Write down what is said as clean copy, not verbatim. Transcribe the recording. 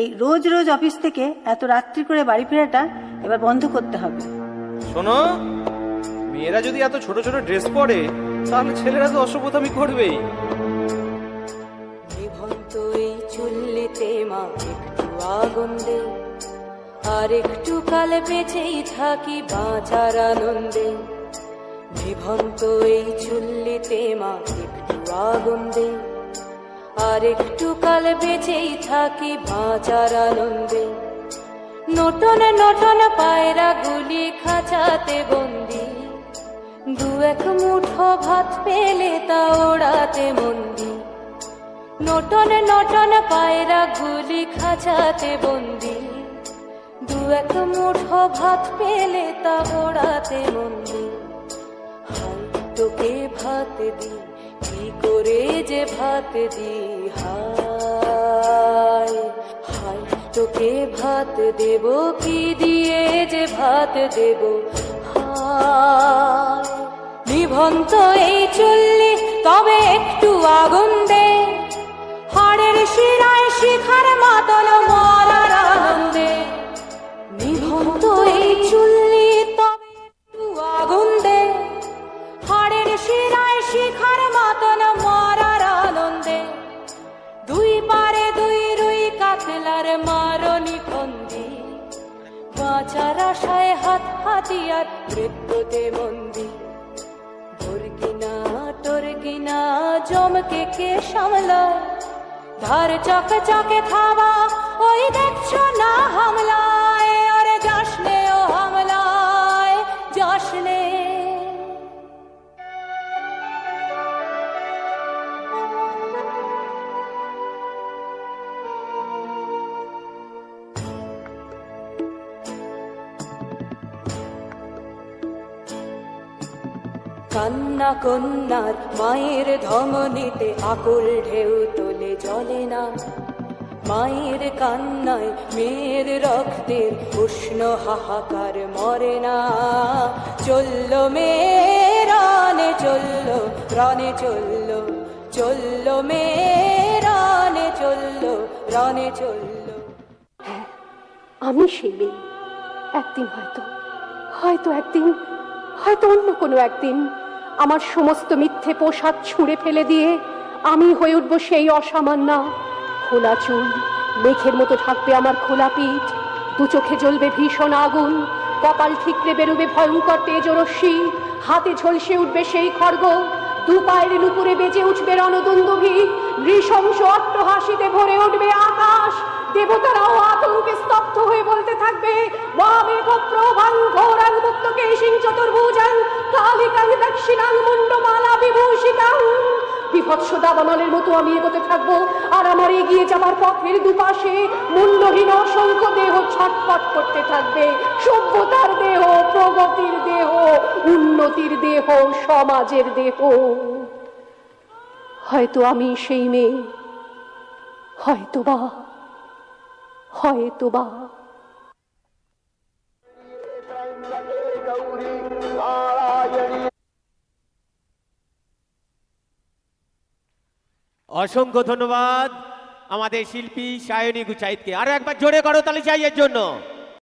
এই রোজ রোজ অফিস থেকে এত রাত্রি করে বাড়ি ফেরাটা এবার বন্ধ করতে হবে। শোনো, মেয়েরা যদি এত ছোট ছোট ড্রেস পরে তাহলে ছেলেরা তো অসভ্যতামি করবেই। নিভন্ত এই চুল্লিতে মা একটু আগুন দে, আর একটু কাল বেঁচেই থাকি বাঁচার আনন্দে। নিভন্ত এই চুল্লিতে মা একটু আগুন দে, আর একটু কাল বেঁচেই থাকি বাঁচার আনন্দে। নটন নটন পায়রা গুলি খাঁচাতে বন্দি, দু এক মুঠো ভাত পেলে তা ওড়াতে মন্দি। নটন নটন পায়রা গুলি খাঁচাতে বন্দি, দু এক মুঠো ভাত পেলে তা ওড়াতে মন্দি। হাই তোকে ভাত দি, কি করে যে ভাত দি, হায় হায় তোকে ভাত দেব, কি দিয়ে যে ভাত দেব, হায়। নিভন্ত এই চুল্লি তবে একটু আগুন দে, হাড়ের শিরায় শিখার মাতল মরার আনন্দে। নিভন্ত এই চুল্লি তবে একটু আগুন দে, হাড়ের শিরায় শিখার মাতল মরার আনন্দে। দুই পারে দুই রুই কাতলার মারনি ফন্দি, বাঁচার আশায় হাত হাতিয়ার মৃত্যুতে মন্দি। তোর কিনা জমকে কে সামলায়, ধার চকে চকে থাবা ওই দেখছো না হামলায়। আরে যাসনে ও হামলায় যাসনে। কান্না কন্যার মায়ের ধমনীতে আকুল ঢেউ তোলে জলে না, মায়ের কান্নায় মেয়ের রক্তের উষ্ণ হাহাকার মরে না। চললো মেয়ে রানে চললো, রানে চললো, চললো মেয়ে রানে চললো, রানে চললো। হ্যাঁ, আমি সেই মেয়ে। একদিন হয়তো একদিন, হয়তো অন্য কোনো একদিন আমার সমস্ত মিথ্যে পোশাক ছুঁড়ে ফেলে দিয়ে আমি হয়ে উঠবো সেই অসামান্যা। খোলা চুল, মেঘের মতো থাকবে আমার খোলা পিঠ, দু চোখে জ্বলবে ভীষণ আগুন, কপাল ঠিকরে বেরোবে ভয়ঙ্কর তেজরশ্মি, হাতে ঝলসে উঠবে সেই খড়গ, দু পায়ের নুপুরে বেজে উঠবে রণদুন্দুভি, নৃশংস অট্টহাসিতে ভরে উঠবে আকাশ। দেবতারাও আতঙ্কে স্তব্ধ হয়ে বলতে থাকবে, ওয়ামেঘ প্রভাং ঘোরাং মুক্তকেশিং চতুর্ভুজাং কালিকাং দক্ষিণাং মুন্ডমালা বিভূষিতাং। বিভৎস দাবানলের মতো আমি এগোতে থাকবো, আর আমার এগিয়ে যাবার পথের দুপাশে মুন্ডহীন অসংখ্য দেহ ছটফট করতে থাকবে। সভ্যতার দেহ, প্রগতির দেহ, উন্নতির দেহ, সমাজের দেহ। হয়তো আমি সেই মেয়ে, হয়তোবা। অসংখ্য ধন্যবাদ আমাদের শিল্পী সায়নী গুচাইতকে। আরো একবার জোরে করো তালি চাই এর জন্য।